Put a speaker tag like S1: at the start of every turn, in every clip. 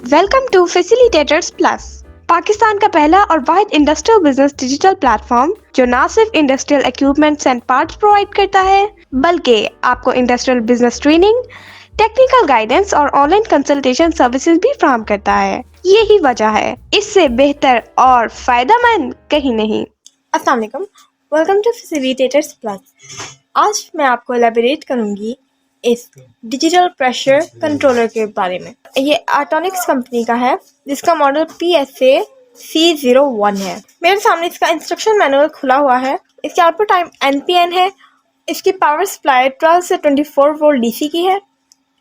S1: Welcome to facilitators plus, Pakistan का पहला और वाहिद इंडस्ट्रियल बिजनेस डिजिटल प्लेटफॉर्म जो न सिर्फ industrial equipments and parts provide करता है बल्कि आपको industrial business training, technical guidance और ऑनलाइन कंसल्टेशन सर्विसेज भी फराहम करता है। यही वजह है, इससे बेहतर और फायदेमंद कहीं नहीं।
S2: अस्सलाम वालेकुम, वेलकम टू फैसिलिटेटर्स प्लस। आज मैं आपको एलेबोरेट करूंगी इस डिजिटल प्रेशर कंट्रोलर के बारे में। ये आर्टोनिक्स कंपनी का है जिसका मॉडल PSA C01 है। मेरे सामने इसका इंस्ट्रक्शन मैनुअल खुला हुआ है। इसकी आउटपुट टाइम NPN है। इसकी पावर सप्लाई 12 से 24 वोल्ट DC की है।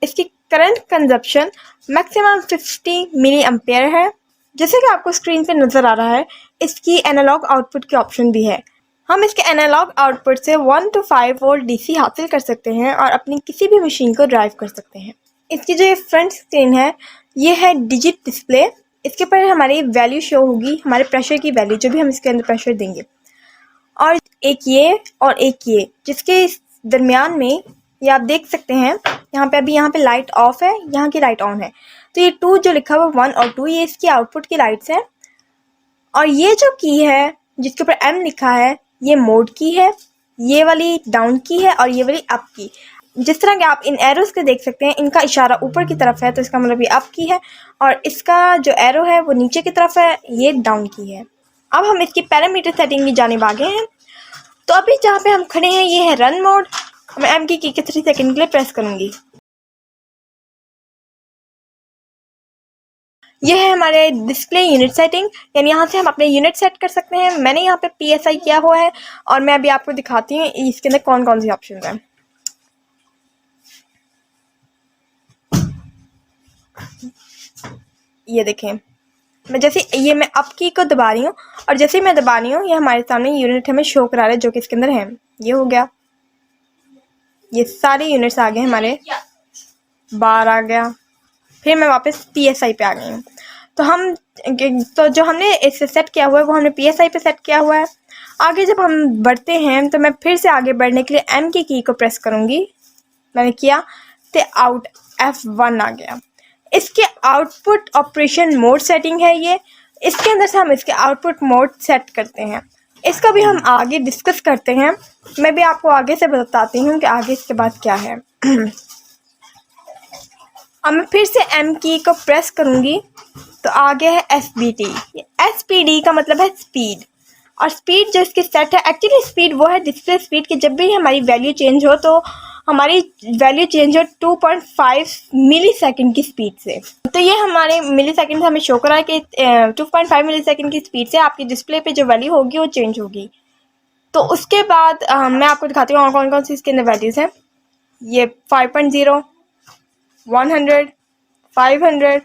S2: इसकी current consumption maximum 50 milliampere है। जैसे कि आपको स्क्रीन पे नज़र आ रहा है, इसकी एनालॉग आउटपुट की ऑप्शन भी है। हम इसके एनालॉग आउटपुट से 1 to 5 वोल्ट DC हासिल कर सकते हैं और अपनी किसी भी मशीन को ड्राइव कर सकते हैं। इसकी जो ये फ्रंट स्क्रीन है, ये है डिजिट डिस्प्ले। इसके ऊपर हमारी वैल्यू शो होगी, हमारे प्रेशर की वैल्यू, जो भी हम इसके अंदर प्रेशर देंगे। और एक ये जिसके दरमियान में ये आप देख सकते हैं, यहाँ पे लाइट ऑफ है, यहाँ की लाइट ऑन है। तो ये 2 जो लिखा हुआ 1 और 2, ये इसकी आउटपुट की लाइट्स हैं। और ये जो की है जिसके ऊपर M लिखा है, ये मोड की है, ये वाली डाउन की है और ये वाली अप की। जिस तरह के आप इन एरोस के देख सकते हैं, इनका इशारा ऊपर की तरफ है तो इसका मतलब ये अप की है, और इसका जो एरो है वो नीचे की तरफ है, ये डाउन की है। अब हम इसकी पैरामीटर सेटिंग की जानिब आगे हैं। तो अभी जहाँ पे हम खड़े हैं ये है रन मोड। मैं M की 3 सेकंड के लिए प्रेस करूंगी। यह है हमारे डिस्प्ले यूनिट सेटिंग, यानी यहाँ से हम अपने यूनिट सेट कर सकते हैं। मैंने यहाँ पे PSI किया हुआ है और मैं अभी आपको दिखाती हूँ इसके अंदर कौन कौन सी ऑप्शन हैं। ये देखें, मैं अप की को दबा रही हूँ और जैसे ही मैं दबा रही हूँ ये हमारे सामने यूनिट हमें शो करा रहा है जो कि इसके अंदर है। ये हो गया, ये सारे यूनिट्स आ गए हमारे, बार आ गया। फिर मैं वापस PSI पे आ गई हूँ। तो जो हमने इसे सेट किया हुआ है वो हमने PSI पे सेट किया हुआ है। आगे जब हम बढ़ते हैं तो मैं फिर से आगे बढ़ने के लिए M की को प्रेस करूँगी। मैंने किया तो आउट F1 आ गया। इसके आउटपुट ऑपरेशन मोड सेटिंग है ये। इसके अंदर से हम इसके आउटपुट मोड सेट करते हैं। इसका भी हम आगे डिस्कस करते हैं। मैं भी आपको आगे से बताती हूँ कि आगे इसके बाद क्या है। अब मैं फिर से M की को प्रेस करूंगी तो आगे है SPD। SPD का मतलब है स्पीड, और स्पीड जो इसकी सेट है, एक्चुअली स्पीड वो है डिस्प्ले स्पीड की जब भी हमारी वैल्यू चेंज हो तो हमारी वैल्यू चेंज हो 2.5 मिली सेकेंड की स्पीड से। तो ये हमारे मिली सेकेंड हमें शो करा है कि 2.5 मिली सेकेंड की स्पीड से आपकी डिस्प्ले पे जो वैल्यू होगी वो चेंज होगी। तो उसके बाद मैं आपको दिखाती हूँ कौन कौन सी इसके अंदर वैल्यूज़ हैं। ये 5.0, 100, 500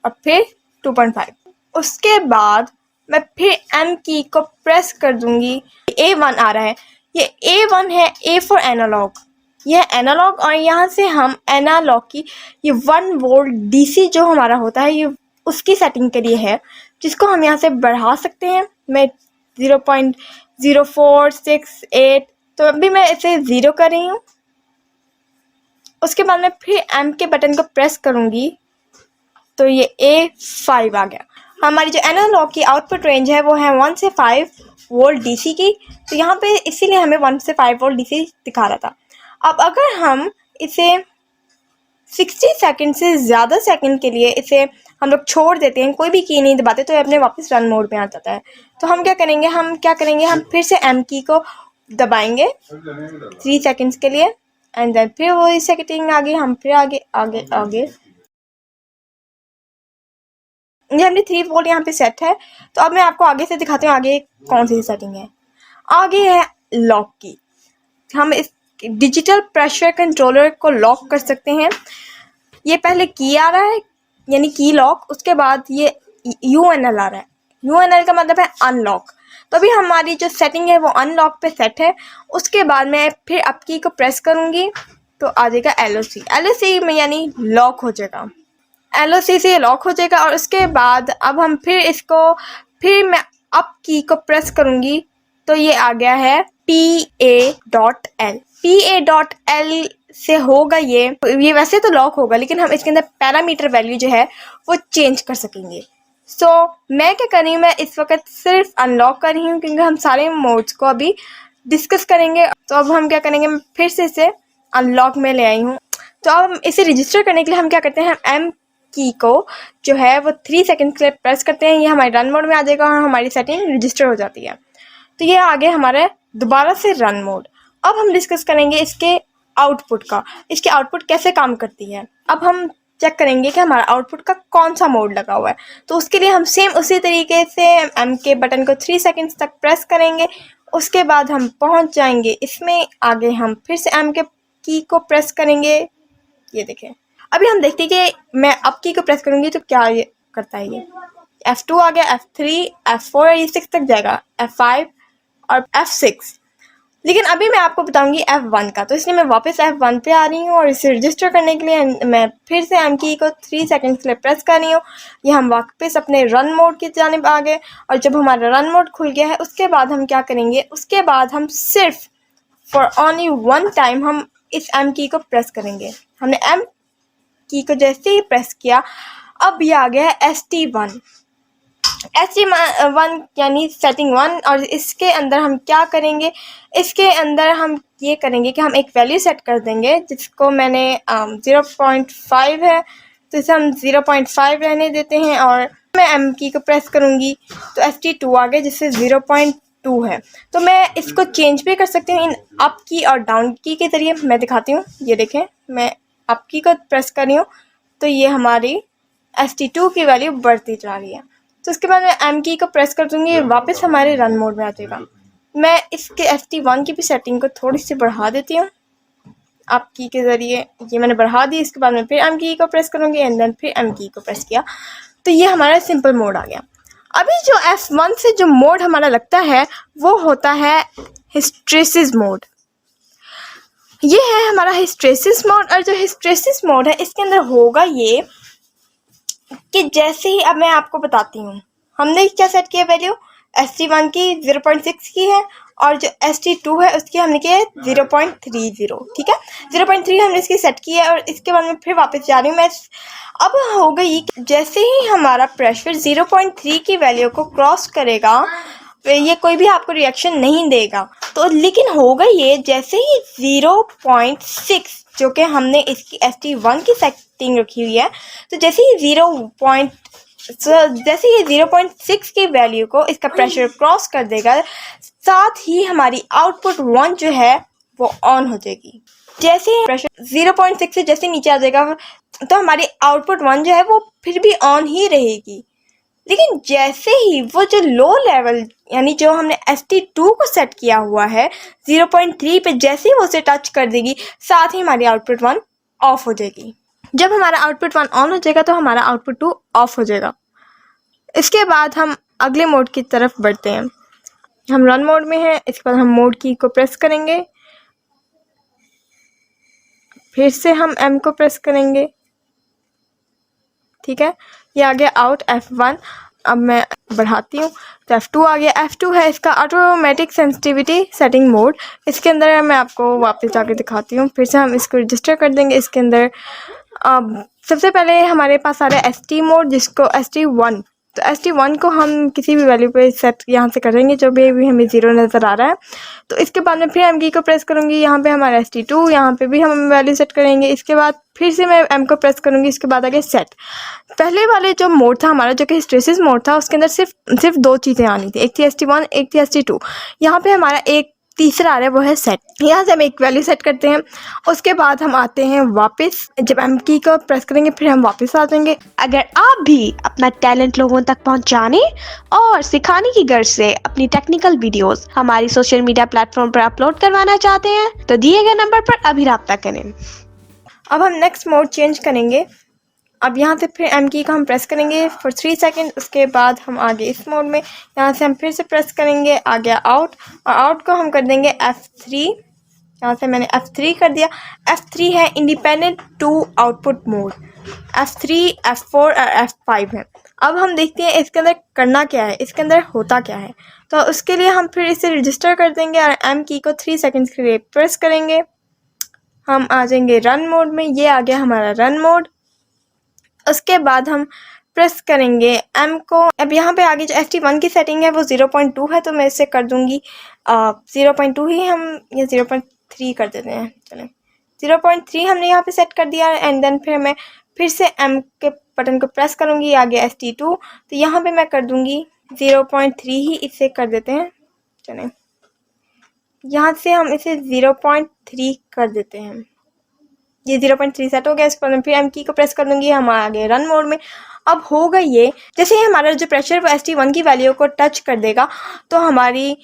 S2: और फिर 2.5। उसके बाद मैं फिर M की को प्रेस कर दूंगी। A1 आ रहा है, ये A1 है, A फॉर एनालॉग। यह एनालॉग, और यहाँ से हम एनालॉग की ये 1 वोल्ट DC जो हमारा होता है ये उसकी सेटिंग के लिए है, जिसको हम यहाँ से बढ़ा सकते हैं। मैं 0.0468, तो अभी मैं इसे 0 कर रही हूँ। उसके बाद मैं फिर M के बटन को प्रेस करूंगी तो ये A5 आ गया। हमारी जो एनालॉग की आउटपुट रेंज है वो है 1 से 5 वोल्ट DC की, तो यहाँ पे इसीलिए हमें 1 से 5 वोल्ट DC दिखा रहा था। अब अगर हम इसे 60 सेकंड से ज़्यादा सेकंड के लिए इसे हम लोग छोड़ देते हैं, कोई भी की नहीं दबाते, तो ये अपने वापस रन मोड में आ जाता है। तो हम क्या करेंगे, हम फिर से M की को दबाएंगे 3 सेकंड्स के लिए, एंड देन फिर वही सेटिंग आगे, हम फिर आगे आगे आगे। ये हमने 3 वोल्ट यहाँ पे सेट है। तो अब मैं आपको आगे से दिखाती हूँ आगे कौन सी सेटिंग है। आगे है लॉक की। हम इस डिजिटल प्रेशर कंट्रोलर को लॉक कर सकते हैं। ये पहले की आ रहा है यानी की लॉक, उसके बाद ये UNL आ रहा है। UNL का मतलब है अनलॉक। तो अभी हमारी जो सेटिंग है वो अनलॉक पे सेट है। उसके बाद मैं फिर अप की को प्रेस करूँगी तो आ जाएगा LOC में, यानी लॉक हो जाएगा। LOC से लॉक हो जाएगा। और उसके बाद अब हम फिर मैं अप की को प्रेस करूँगी तो ये आ गया है PA.L। PA.L से होगा ये वैसे तो लॉक होगा, लेकिन हम इसके अंदर पैरामीटर वैल्यू जो है वो चेंज कर सकेंगे। सो मैं क्या कर रही हूँ, मैं इस वक्त सिर्फ अनलॉक कर रही हूँ क्योंकि हम सारे मोड्स को अभी डिस्कस करेंगे। तो अब हम क्या करेंगे, मैं फिर से इसे अनलॉक में ले आई हूँ। तो अब इसे रजिस्टर करने के लिए हम क्या करते हैं, हम एम की को जो है वो 3 सेकेंड के लिए प्रेस करते हैं। ये हमारे रन मोड में आ जाएगा और हमारी सेटिंग रजिस्टर हो जाती है। तो ये आ गया हमारे दोबारा से रन मोड। अब हम डिस्कस करेंगे इसके आउटपुट का, इसके आउटपुट कैसे काम करती है। अब हम चेक करेंगे कि हमारा आउटपुट का कौन सा मोड लगा हुआ है। तो उसके लिए हम सेम उसी तरीके से एम के बटन को 3 सेकेंड्स तक प्रेस करेंगे। उसके बाद हम पहुंच जाएंगे इसमें, आगे हम फिर से एम के की को प्रेस करेंगे। ये देखें, अभी हम देखते हैं कि मैं अप की को प्रेस करूंगी तो क्या ये करता है। ये F2 आ गया, F3, F4 ये 6 तक जाएगा, F5 और F6। लेकिन अभी मैं आपको बताऊंगी F1 का, तो इसलिए मैं वापस F1 पे आ रही हूँ और इसे रजिस्टर करने के लिए मैं फिर से एम की को 3 सेकेंड्स के लिए प्रेस कर रही हूँ। ये हम वापस अपने रन मोड की जानिब आ गए और जब हमारा रन मोड खुल गया है उसके बाद हम क्या करेंगे, उसके बाद हम सिर्फ फॉर ओनली वन टाइम हम इस एम की को प्रेस करेंगे। हमने एम की को जैसे ही प्रेस किया, अब ये आ गया ST1 यानी सेटिंग 1। और इसके अंदर हम क्या करेंगे, इसके अंदर हम ये करेंगे कि हम एक वैल्यू सेट कर देंगे जिसको मैंने 0.5 है, तो इसे हम 0.5 रहने देते हैं। और मैं एम की को प्रेस करूँगी तो ST2 आ गया जिससे 0.2 है। तो मैं इसको चेंज भी कर सकती हूँ इन अप की और डाउन की के ज़रिए। मैं दिखाती हूँ, ये देखें, मैं अप की को प्रेस कर रही हूँ तो ये हमारी ST2 की वैल्यू बढ़ती जा रही है। तो उसके बाद मैं एम की को प्रेस कर दूँगी, वापस हमारे रन मोड में आ जाएगा। मैं इसके ST1 की भी सेटिंग को थोड़ी सी बढ़ा देती हूँ अप की के ज़रिए। ये मैंने बढ़ा दी। इसके बाद मैं फिर एम की को प्रेस करूँगी एंड देन फिर एम की को प्रेस किया, तो ये हमारा सिंपल मोड आ गया। अभी जो F1 से जो मोड हमारा लगता है वो होता है हिस्ट्रेसिस मोड। ये है हमारा हिस्ट्रेसिस मोड। और जो हिस्ट्रेसिस मोड है इसके अंदर होगा ये कि जैसे ही, अब मैं आपको बताती हूँ, हमने क्या सेट किया वैल्यू, ST1 की 0.6 की है और जो ST2 है उसकी हमने की है 0.30। ठीक है, 0.3 हमने इसकी सेट की है। और इसके बाद मैं फिर वापस जा रही हूँ मैं। अब हो गई, जैसे ही हमारा प्रेशर 0.3 की वैल्यू को क्रॉस करेगा ये कोई भी आपको रिएक्शन नहीं देगा। तो लेकिन होगा ये, जैसे ही 0.6 जो कि हमने इसकी ST1 की सेटिंग रखी हुई है, तो जैसे ही 0.6 की वैल्यू को इसका प्रेशर क्रॉस कर देगा, साथ ही हमारी आउटपुट 1 जो है वो ऑन हो जाएगी। जैसे ही प्रेशर 0.6 से जैसे नीचे आ जाएगा तो हमारी आउटपुट 1 जो है वो फिर भी ऑन ही रहेगी। लेकिन जैसे ही वो जो लो लेवल यानी जो हमने ST2 को सेट किया हुआ है 0.3 पे, जैसे ही वो उसे टच कर देगी, साथ ही हमारी आउटपुट 1 ऑफ हो जाएगी। जब हमारा आउटपुट 1 ऑन हो जाएगा तो हमारा आउटपुट 2 ऑफ हो जाएगा। इसके बाद हम अगले मोड की तरफ बढ़ते हैं। हम रन मोड में हैं। इसके बाद हम मोड की को प्रेस करेंगे, फिर से हम एम को प्रेस करेंगे। ठीक है, ये आ गया आउट F1। अब मैं बढ़ाती हूँ तो F2 आ गया। F2 है इसका ऑटोमेटिक सेंसिटिविटी सेटिंग मोड। इसके अंदर मैं आपको वापस जाके दिखाती हूँ। फिर से हम इसको रजिस्टर कर देंगे। इसके अंदर सबसे पहले हमारे पास आ रहा है ST मोड, जिसको ST1, तो ST1 को हम किसी भी वैल्यू पे सेट यहाँ से करेंगे जो भी हमें 0 नज़र आ रहा है। तो इसके बाद मैं फिर एम की को प्रेस करूँगी, यहाँ पे हमारा ST2, यहाँ पे भी हम वैल्यू सेट करेंगे। इसके बाद फिर से मैं एम को प्रेस करूँगी। इसके बाद आगे सेट। पहले वाले जो मोड था हमारा, जो कि हिस्ट्रेसिस मोड था, उसके अंदर सिर्फ 2 चीज़ें आनी थी, एक थी ST1, एक थी ST2। यहाँ पे हमारा एक तीसरा आ रहा है, वो है सेट। यहाँ से हम एक वैल्यू सेट करते हैं। उसके बाद हम आते हैं वापस, जब एम की को प्रेस करेंगे फिर हम वापस आ जाएंगे।
S1: अगर आप भी अपना टैलेंट लोगों तक पहुंचाने और सिखाने की गर्ज से अपनी टेक्निकल वीडियोस हमारी सोशल मीडिया प्लेटफॉर्म पर अपलोड करवाना चाहते हैं तो दिए गए नंबर पर अभी राब्ता करें।
S2: अब हम नेक्स्ट मोड चेंज करेंगे। अब यहाँ से फिर एम की को हम प्रेस करेंगे फॉर 3 सेकेंड। उसके बाद हम आगे इस मोड में, यहाँ से हम फिर से प्रेस करेंगे, आ गया आउट, और आउट को हम कर देंगे F3। यहाँ से मैंने F3 कर दिया। F3 है independent two output mode. F3, F4 और F5 है। अब हम देखते हैं इसके अंदर करना क्या है, इसके अंदर होता क्या है। तो उसके लिए हम फिर इसे रजिस्टर कर देंगे और एम की को 3 सेकेंड्स के लिए प्रेस करेंगे। हम आ जाएंगे रन मोड में। ये आ गया हमारा रन मोड। उसके बाद हम प्रेस करेंगे M को। अब यहाँ पे आगे जो ST1 की सेटिंग है वो 0.2 है, तो मैं इसे कर दूंगी 0.2 ही, हम ये 0.3 कर देते हैं। चलें 0.3 हमने यहाँ पे सेट कर दिया एंड देन फिर मैं फिर से M के बटन को प्रेस करूँगी। आगे ST2, तो यहाँ पे मैं कर दूँगी 0.3 ही इसे कर देते हैं। चलें यहाँ से हम इसे 0.3 कर देते हैं। ये 0.3 सेट हो गया। इसके बाद मैं फिर M की को प्रेस कर दूँगी। हम आ गए रन मोड में। अब होगा ये, जैसे ही हमारा जो प्रेशर वो ST1 की वैल्यू को टच कर देगा तो हमारी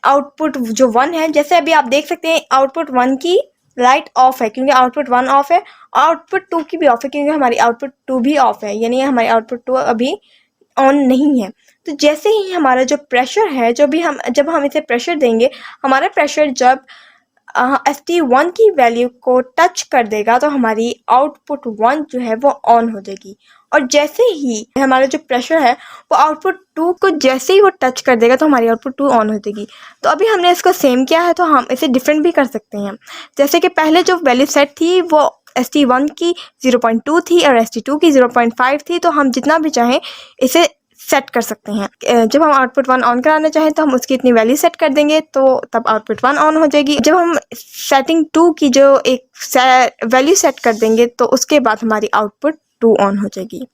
S2: आउटपुट जो 1 है, जैसे अभी आप देख सकते हैं आउटपुट 1 की लाइट ऑफ है क्योंकि आउटपुट 1 ऑफ है, आउटपुट 2 की भी ऑफ है क्योंकि हमारी आउटपुट 2 भी ऑफ है, यानी हमारी आउटपुट 2 अभी ऑन नहीं है। तो जैसे ही हमारा जो प्रेशर है, जब हम इसे प्रेशर देंगे, हमारा प्रेशर जब ST1 की वैल्यू को टच कर देगा तो हमारी आउटपुट 1 जो है वो ऑन हो जाएगी। और जैसे ही हमारा जो प्रेशर है वो आउटपुट 2 को जैसे ही वो टच कर देगा तो हमारी आउटपुट 2 ऑन हो जाएगी। तो अभी हमने इसको सेम किया है, तो हम इसे डिफरेंट भी कर सकते हैं। जैसे कि पहले जो वैल्यू सेट थी वो ST1 की 0.2 थी और ST2 की 0.5 थी, तो हम जितना भी चाहें इसे सेट कर सकते हैं। जब हम आउटपुट 1 ऑन कराना चाहें तो हम उसकी इतनी वैल्यू सेट कर देंगे तो तब आउटपुट 1 ऑन हो जाएगी। जब हम सेटिंग 2 की जो एक वैल्यू सेट कर देंगे तो उसके बाद हमारी आउटपुट 2 ऑन हो जाएगी।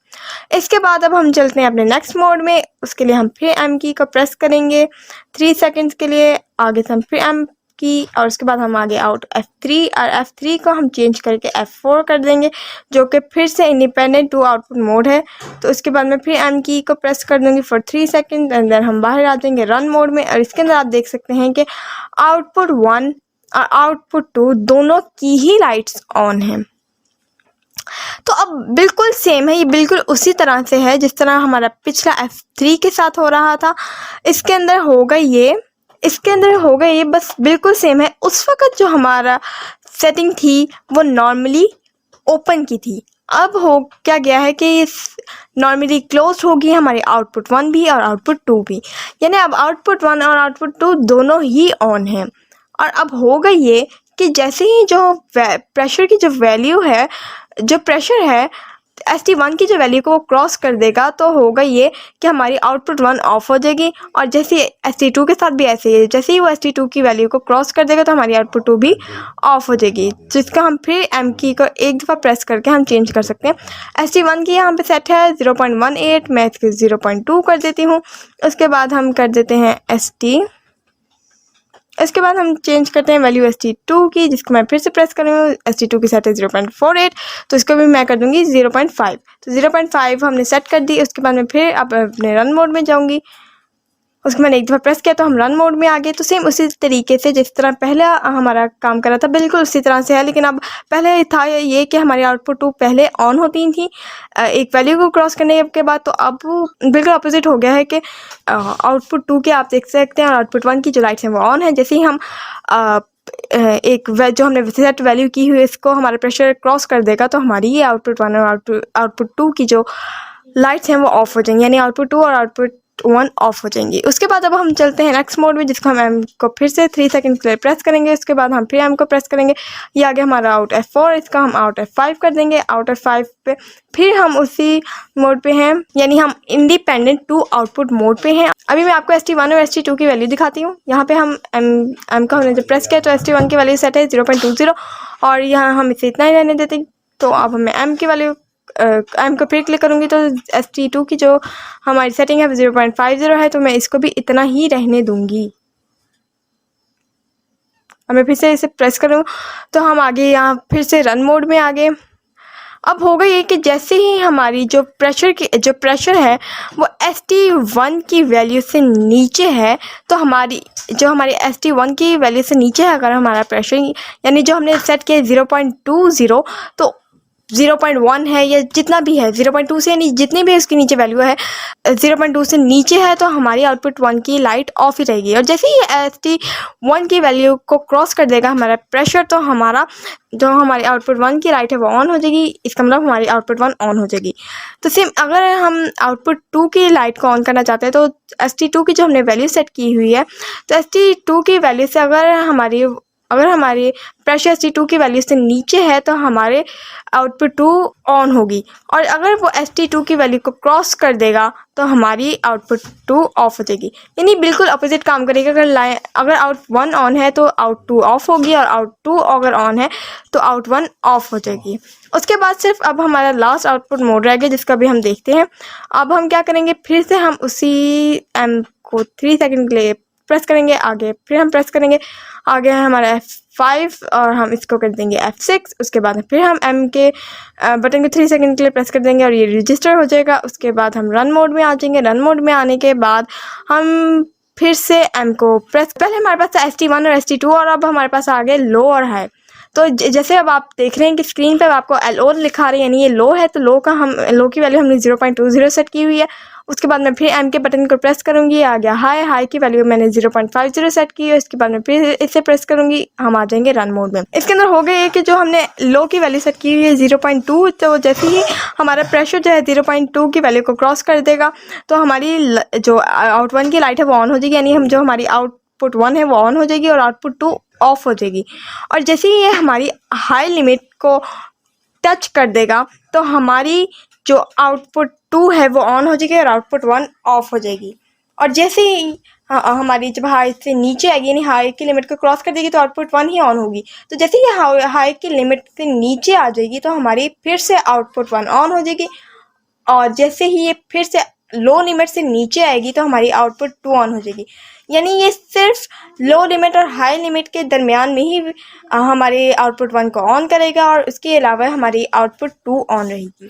S2: इसके बाद अब हम चलते हैं अपने नेक्स्ट मोड में। उसके लिए हम फिर M की को प्रेस करेंगे 3 सेकेंड्स के लिए। आगे से हम फिर M की और उसके बाद हम आगे आउट F3 और F3 को हम चेंज करके F4 कर देंगे, जो कि फिर से इंडिपेंडेंट टू आउटपुट मोड है। तो उसके बाद मैं फिर M की को प्रेस कर दूंगी फॉर 3 सेकेंड एंड देन हम बाहर आ जाएंगे रन मोड में। और इसके अंदर आप देख सकते हैं कि आउटपुट 1 और आउटपुट 2 दोनों की ही लाइट्स ऑन हैं। तो अब बिल्कुल सेम है, ये बिल्कुल उसी तरह से है जिस तरह हमारा पिछला F3 के साथ हो रहा था। इसके अंदर होगा ये बस बिल्कुल सेम है। उस वक़्त जो हमारा सेटिंग थी वो नॉर्मली ओपन की थी, अब हो क्या गया है कि नॉर्मली क्लोज होगी हमारी आउटपुट 1 भी और आउटपुट 2 भी, यानी अब आउटपुट 1 और आउटपुट 2 दोनों ही ऑन हैं। और अब होगा ये कि जैसे ही जो प्रेशर की जो वैल्यू है, जो प्रेशर है ST1 की जो वैल्यू को वो क्रॉस कर देगा तो होगा ये कि हमारी आउटपुट 1 ऑफ हो जाएगी। और जैसे ST2 के साथ भी ऐसे ही, जैसे ही वो ST2 की वैल्यू को क्रॉस कर देगा तो हमारी आउटपुट 2 भी ऑफ हो जाएगी, जिसका हम फिर M की को एक दफ़ा प्रेस करके हम चेंज कर सकते हैं। ST1 की यहाँ पे सेट है 0.18, मैं इसके 0.2 कर देती हूँ। उसके बाद हम कर देते हैं इसके बाद हम चेंज करते हैं वैल्यू ST2 की, जिसको मैं फिर से प्रेस करूँगी। ST2 की सेट है 0.48, तो इसको भी मैं कर दूँगी 0.5। तो 0.5 हमने सेट कर दी। उसके बाद मैं फिर अब अपने रन मोड में जाऊँगी। उसको मैंने एक दफ़ा प्रेस किया तो हम रन मोड में आ गए। तो सेम उसी तरीके से जिस तरह पहले हमारा काम कर रहा था बिल्कुल उसी तरह से है, लेकिन अब पहले था ये कि हमारी आउटपुट 2 पहले ऑन होती थी एक वैल्यू को क्रॉस करने के बाद, तो अब बिल्कुल अपोजिट हो गया है कि आउटपुट 2 के आप देख सकते हैं और आउटपुट 1 की जो लाइट्स हैं वो ऑन है। जैसे ही हम जो हमने सेट वैल्यू की हुई इसको हमारा प्रेशर क्रॉस कर देगा तो हमारी ये आउटपुट 1 और आउटपुट 2 की जो लाइट्स हैं वो ऑफ हो जाएंगी, यानी आउटपुट 2 और आउटपुट 1 ऑफ हो जाएंगी। उसके बाद अब हम चलते हैं नेक्स्ट मोड में, जिसको हम M को फिर से 3 सेकंड के लिए प्रेस करेंगे। उसके बाद हम फिर M को प्रेस करेंगे। ये आगे हमारा आउट F4, इसका हम आउट F5 कर देंगे। आउट F5 पे फिर हम उसी मोड पे हैं, यानी हम इंडिपेंडेंट टू आउटपुट मोड पे हैं। अभी मैं आपको ST1 और ST2 की वैल्यू दिखाती हूँ। यहाँ पे हम M का हमने जब प्रेस किया तो ST1 की वैल्यू सेट है 0.20 और यहाँ हम इसे इतना ही रहने देते हैं। तो अब हमें M की वैल्यू M को फिर क्लिक करूँगी तो ST2 की जो हमारी सेटिंग है 0.50 है, तो मैं इसको भी इतना ही रहने दूँगी। अब मैं फिर से इसे प्रेस करूँ तो हम आगे यहाँ फिर से रन मोड में आ गए। अब होगा ये कि जैसे ही हमारी जो प्रेशर है वो ST1 की वैल्यू से नीचे है, तो हमारी ST1 की वैल्यू से नीचे है अगर हमारा प्रेशर, यानी जो हमने सेट किया 0.20, तो 0.1 है या जितना भी है 0.2 से यानी जितनी भी उसकी नीचे वैल्यू है 0.2 से नीचे है तो हमारी आउटपुट 1 की लाइट ऑफ ही रहेगी। और जैसे ही ST1 की वैल्यू को क्रॉस कर देगा हमारा प्रेशर, तो हमारी आउटपुट 1 की लाइट है वो ऑन हो जाएगी। इसका मतलब हमारी आउटपुट 1 ऑन हो जाएगी। तो सेम अगर हम आउटपुट 2 की लाइट को ऑन करना चाहते हैं तो ST2 की जो हमने वैल्यू सेट की हुई है, तो ST2 की वैल्यू से अगर हमारी अगर हमारी प्रेशर ST2 की वैल्यू से नीचे है तो हमारे आउटपुट 2 ऑन होगी, और अगर वो ST2 की वैल्यू को क्रॉस कर देगा तो हमारी आउटपुट 2 ऑफ हो जाएगी। यानी बिल्कुल अपोजिट काम करेगा। अगर आउट 1 ऑन है तो आउट 2 ऑफ होगी, और आउट 2 अगर ऑन है तो आउट 1 ऑफ हो जाएगी। उसके बाद सिर्फ अब हमारा लास्ट आउटपुट मोड रह गया, जिसका भी हम देखते हैं। अब हम क्या करेंगे, फिर से हम उसी एम को 3 सेकंड के लिए प्रेस करेंगे आगे, फिर हम प्रेस करेंगे आगे है हमारा F5 और हम इसको कर देंगे F6। उसके बाद फिर हम M के बटन को 3 सेकंड के लिए प्रेस कर देंगे और ये रजिस्टर हो जाएगा। उसके बाद हम रन मोड में आ जाएंगे। रन मोड में आने के बाद हम फिर से M को प्रेस, पहले हमारे पास था ST1 और ST2 और अब हमारे पास आ गए लो और हाई। तो जैसे अब आप देख रहे हैं कि स्क्रीन पर आपको LO लिखा रही है, यानी ये लो है, तो लो की वैल्यू हमने 0.20 सेट की हुई है। उसके बाद मैं फिर M के बटन को प्रेस करूंगी, आ गया हाई की वैल्यू मैंने 0.50 सेट की है। इसके बाद मैं फिर इसे प्रेस करूंगी, हम आ जाएंगे रन मोड में। इसके अंदर हो गया है कि जो हमने लो की वैल्यू सेट की हुई है 0.2, तो जैसे ही हमारा प्रेशर जो है 0.2 की वैल्यू को क्रॉस कर देगा तो हमारी जो आउट 1 की लाइट है वो ऑन हो जाएगी, यानी हम जो हमारी आउटपुट 1 है वो ऑन हो जाएगी और आउटपुट 2 ऑफ हो जाएगी। और जैसे ही ये हमारी हाई लिमिट को टच कर देगा तो हमारी जो आउटपुट 2 है वो ऑन हो जाएगी और आउटपुट 1 ऑफ हो जाएगी। और जैसे ही हमारी जब हाई से नीचे आएगी, यानी हाई की लिमिट को क्रॉस कर देगी, तो आउटपुट 1 ही ऑन होगी। तो जैसे ही हाई की लिमिट से नीचे आ जाएगी तो हमारी फिर से आउटपुट 1 ऑन हो जाएगी, और जैसे ही ये फिर से लो लिमिट से नीचे आएगी तो हमारी आउटपुट 2 ऑन हो जाएगी। यानी ये सिर्फ लो लिमिट और हाई लिमिट के दरमियान में ही हमारे आउटपुट 1 को ऑन करेगा, और उसके अलावा हमारी आउटपुट 2 ऑन रहेगी।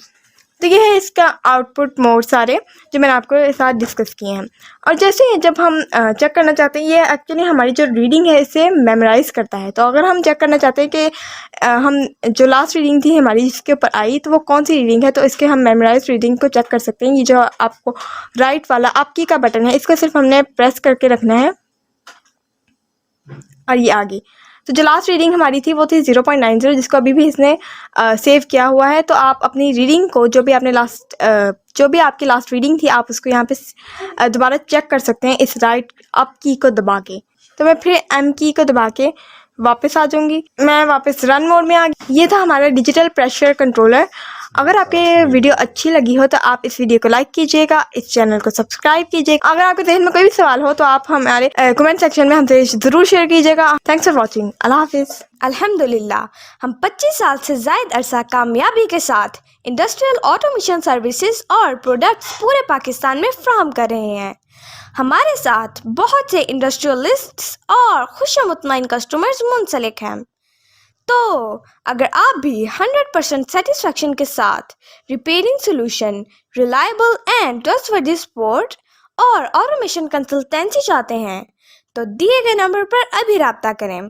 S2: तो ये है इसका आउटपुट मोड सारे जो मैंने आपको साथ डिस्कस किए हैं। और जैसे जब हम चेक करना चाहते हैं, ये एक्चुअली हमारी जो रीडिंग है इसे मेमोराइज करता है। तो अगर हम चेक करना चाहते हैं कि हम जो लास्ट रीडिंग थी हमारी जिसके ऊपर आई तो वो कौन सी रीडिंग है, तो इसके हम मेमोराइज रीडिंग को चेक कर सकते हैं। ये जो आपको राइट वाला अप की का बटन है, इसको सिर्फ हमने प्रेस करके रखना है और ये आ गई। तो जो लास्ट रीडिंग हमारी थी वो थी 0.90, जिसको अभी भी इसने सेव किया हुआ है। तो आप अपनी रीडिंग को जो भी आपकी लास्ट रीडिंग थी आप उसको यहाँ पे दोबारा चेक कर सकते हैं इस राइट अप की को दबा के। तो मैं फिर M की को दबा के वापस आ जाऊंगी, मैं वापस रन मोड में आ गई। ये था हमारा डिजिटल प्रेशर कंट्रोलर। अगर आपको ये वीडियो अच्छी लगी हो तो आप इस वीडियो को लाइक कीजिएगा, इस चैनल को सब्सक्राइब कीजिएगा। अगर आपके जहन में कोई भी सवाल हो तो आप हमारे कमेंट सेक्शन में हमसे ज़रूर शेयर कीजिएगा। Thanks for watching. अल्लाह हाफिज़।
S1: अल्हम्दुलिल्लाह, हम 25 साल से ज़ायद अरसा कामयाबी के साथ इंडस्ट्रियल ऑटोमेशन सर्विसेज और प्रोडक्ट्स पूरे पाकिस्तान में फ्राहम कर रहे हैं। हमारे साथ बहुत से इंडस्ट्रियलिस्ट्स और खुशमुतमईन कस्टमर्स मुंसलिक हैं। तो अगर आप भी 100% सेटिस्फेक्शन के साथ repairing solution, reliable and trustworthy support और ऑटोमेशन कंसल्टेंसी चाहते हैं तो दिए गए नंबर पर अभी राब्ता करें।